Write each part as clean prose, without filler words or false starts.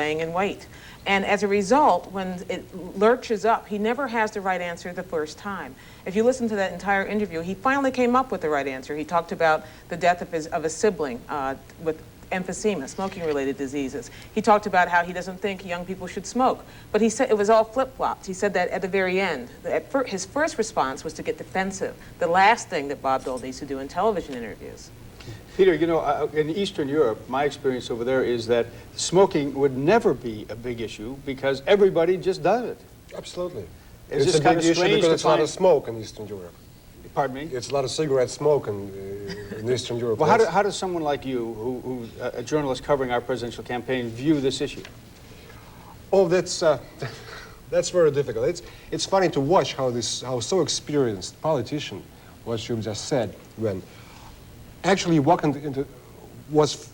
laying in wait. And as a result, when it lurches up, he never has the right answer the first time. If you listen to that entire interview, he finally came up with the right answer. He talked about the death of a sibling with emphysema, smoking-related diseases. He talked about how he doesn't think young people should smoke. But he said it was all flip-flopped. He said that at the very end. His first response was to get defensive, the last thing that Bob Dole needs to do in television interviews. Peter, you know, in Eastern Europe, my experience over there is that smoking would never be a big issue because everybody just does it. Absolutely. It's a big issue because it's a lot of smoke in Eastern Europe. Pardon me? It's a lot of cigarette smoke in Eastern Europe. Well, how does someone like you, who's a journalist covering our presidential campaign, view this issue? Oh, that's very difficult. It's funny to watch how so experienced politician, what you've just said, when actually was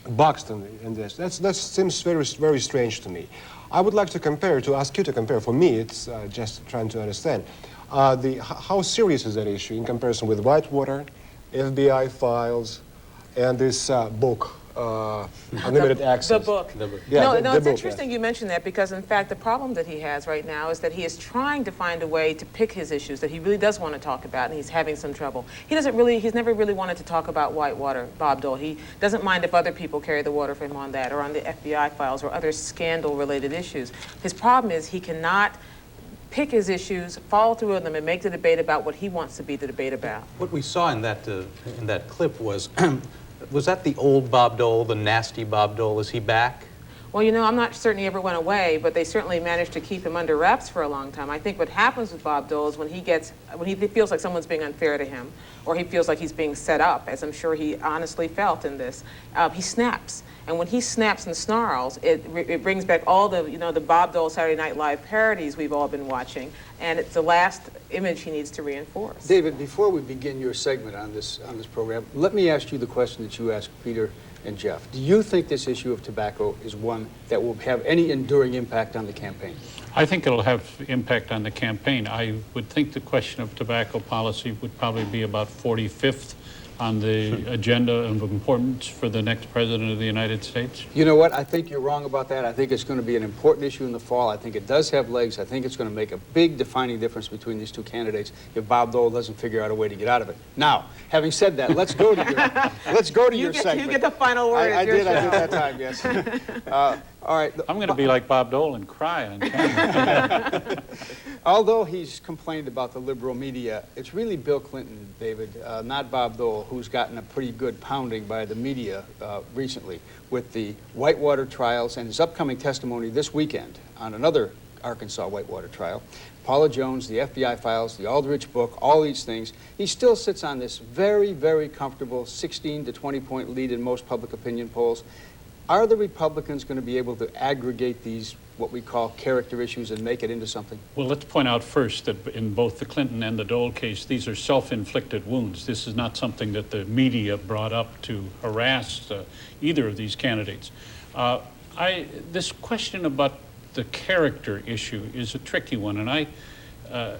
boxed in this. That seems very strange to me. I would like to ask you to compare. For me, it's just trying to understand how serious is that issue in comparison with Whitewater, FBI files, and this book, Unlimited Access. The book. Yeah, no, it's interesting you mention that because, in fact, the problem that he has right now is that he is trying to find a way to pick his issues that he really does want to talk about, and he's having some trouble. He's never really wanted to talk about Whitewater, Bob Dole. He doesn't mind if other people carry the water for him on that or on the FBI files or other scandal-related issues. His problem is he cannot pick his issues, follow through with them, and make the debate about what he wants to be the debate about. What we saw in that clip was, was that the old Bob Dole, the nasty Bob Dole? Is he back? Well, you know, I'm not certain he ever went away, but they certainly managed to keep him under wraps for a long time. I think what happens with Bob Dole is when he feels like someone's being unfair to him, or he feels like he's being set up, as I'm sure he honestly felt in this, he snaps. And when he snaps and snarls, it brings back all the, the Bob Dole Saturday Night Live parodies we've all been watching, and it's the last image he needs to reinforce. David, before we begin your segment on this program, let me ask you the question that you asked Peter and Jeff. Do you think this issue of tobacco is one that will have any enduring impact on the campaign? I think it'll have impact on the campaign. I would think the question of tobacco policy would probably be about 45th on the agenda of importance for the next president of the United States? You know what? I think you're wrong about that. I think it's going to be an important issue in the fall. I think it does have legs. I think it's going to make a big defining difference between these two candidates if Bob Dole doesn't figure out a way to get out of it. Now, having said that, let's go to your segment. You get the final word. I did that time, yes. All right. I'm going to be like Bob Dole and cry on camera. Although he's complained about the liberal media, it's really Bill Clinton, David, not Bob Dole, who's gotten a pretty good pounding by the media recently with the Whitewater trials and his upcoming testimony this weekend on another Arkansas Whitewater trial. Paula Jones, the FBI files, the Aldrich book, all these things. He still sits on this very, very comfortable 16 to 20-point lead in most public opinion polls. Are the Republicans going to be able to aggregate these, what we call character issues, and make it into something? Well, let's point out first that in both the Clinton and the Dole case, these are self-inflicted wounds. This is not something that the media brought up to harass either of these candidates. This question about the character issue is a tricky one, and I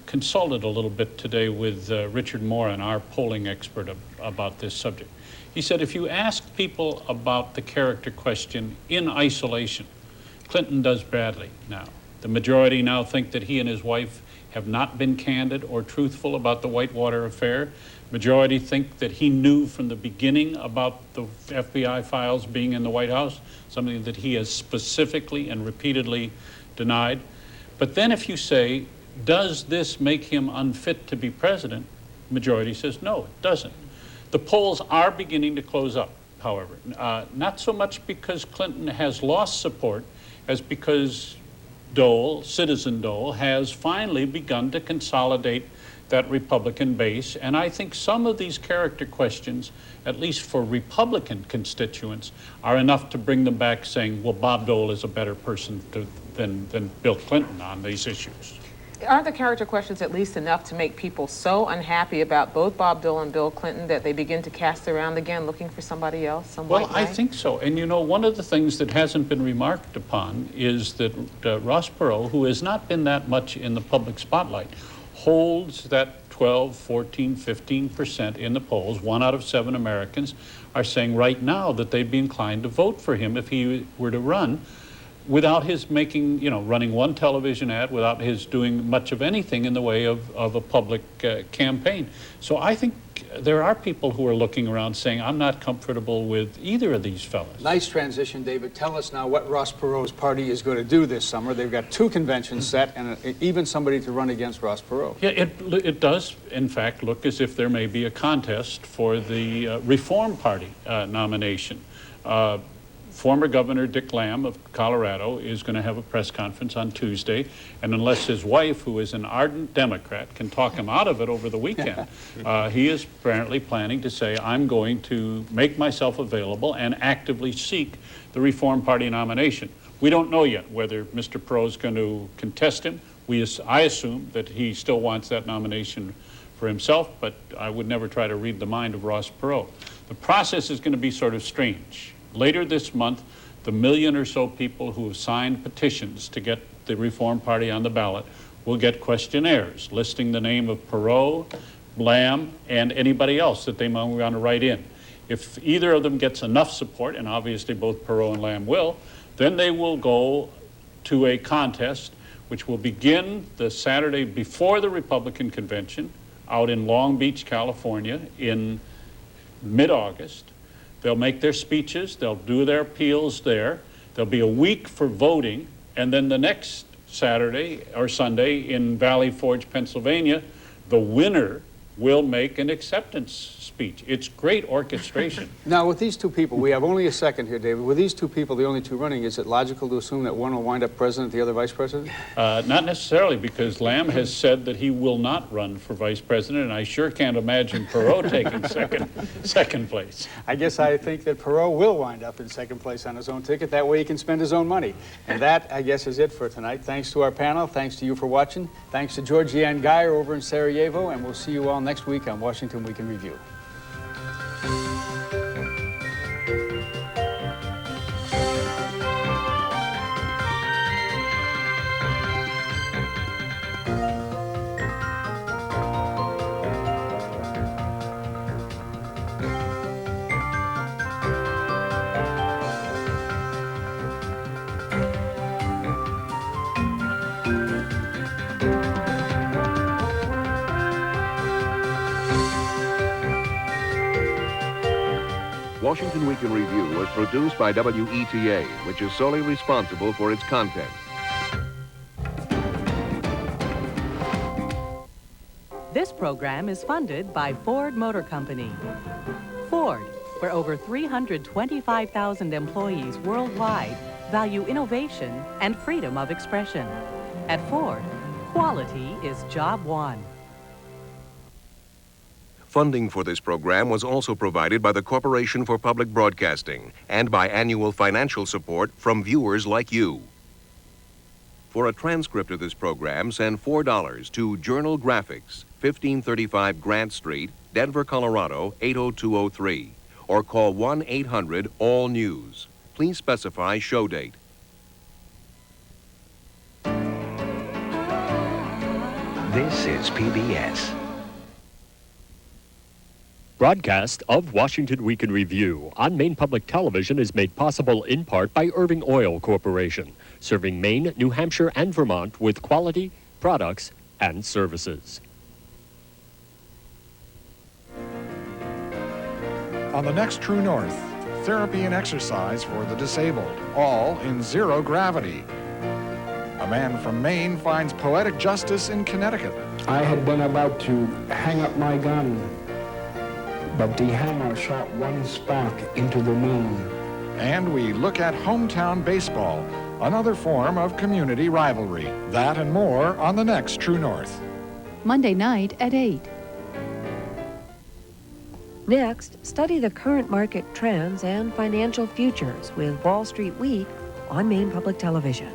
consulted a little bit today with Richard Moran, our polling expert, about this subject. He said if you ask people about the character question in isolation, Clinton does badly now. The majority now think that he and his wife have not been candid or truthful about the Whitewater affair. Majority think that he knew from the beginning about the FBI files being in the White House, something that he has specifically and repeatedly denied. But then if you say, does this make him unfit to be president? Majority says, no, it doesn't. The polls are beginning to close up, however. Not so much because Clinton has lost support as because Dole, Citizen Dole, has finally begun to consolidate that Republican base. And I think some of these character questions, at least for Republican constituents, are enough to bring them back saying, well, Bob Dole is a better person than Bill Clinton on these issues. Aren't the character questions at least enough to make people so unhappy about both Bob Dole and Bill Clinton that they begin to cast around again looking for somebody else, some white guy? I think so. And you know, one of the things that hasn't been remarked upon is that Ross Perot, who has not been that much in the public spotlight, holds that 12, 14, 15% in the polls. 1 out of 7 Americans are saying right now that they'd be inclined to vote for him if he were to run, without his making, running one television ad, without his doing much of anything in the way of a public campaign. So I think there are people who are looking around saying, I'm not comfortable with either of these fellas. Nice transition, David. Tell us now what Ross Perot's party is going to do this summer. They've got 2 conventions set and even somebody to run against Ross Perot. Yeah, it does, in fact, look as if there may be a contest for the Reform Party nomination. Former Governor Dick Lamb of Colorado is going to have a press conference on Tuesday, and unless his wife, who is an ardent Democrat, can talk him out of it over the weekend, he is apparently planning to say, I'm going to make myself available and actively seek the Reform Party nomination. We don't know yet whether Mr. Perot is going to contest him. I assume that he still wants that nomination for himself, but I would never try to read the mind of Ross Perot. The process is going to be sort of strange. Later this month, the 1 million or so people who have signed petitions to get the Reform Party on the ballot will get questionnaires listing the name of Perot, Lamb, and anybody else that they might want to write in. If either of them gets enough support, and obviously both Perot and Lamb will, then they will go to a contest which will begin the Saturday before the Republican convention out in Long Beach, California in mid-August. They'll make their speeches, they'll do their appeals there, there'll be a week for voting, and then the next Saturday or Sunday in Valley Forge, Pennsylvania, the winner will make an acceptance speech. It's great orchestration. Now, with these 2 people, we have only a second here, David. With these 2 people, the only 2 running, is it logical to assume that one will wind up president, the other vice president? Not necessarily, because Lamb has said that he will not run for vice president, and I sure can't imagine Perot taking second place. I guess I think that Perot will wind up in second place on his own ticket. That way he can spend his own money. And that, I guess, is it for tonight. Thanks to our panel. Thanks to you for watching. Thanks to Georgianne Geyer over in Sarajevo. And we'll see you all next week on Washington Week in Review. Washington Week in Review was produced by WETA, which is solely responsible for its content. This program is funded by Ford Motor Company. Ford, where over 325,000 employees worldwide value innovation and freedom of expression. At Ford, quality is job one. Funding for this program was also provided by the Corporation for Public Broadcasting and by annual financial support from viewers like you. For a transcript of this program, send $4 to Journal Graphics, 1535 Grant Street, Denver, Colorado, 80203, or call 1-800-ALL-NEWS. Please specify show date. This is PBS. Broadcast of Washington Week in Review on Maine Public Television is made possible in part by Irving Oil Corporation, serving Maine, New Hampshire, and Vermont with quality products and services. On the next True North, therapy and exercise for the disabled, all in zero gravity. A man from Maine finds poetic justice in Connecticut. I had been about to hang up my gun, but the hammer shot one spark into the moon. And we look at hometown baseball, another form of community rivalry. That and more on the next True North. Monday night at 8. Next, study the current market trends and financial futures with Wall Street Week on Maine Public Television.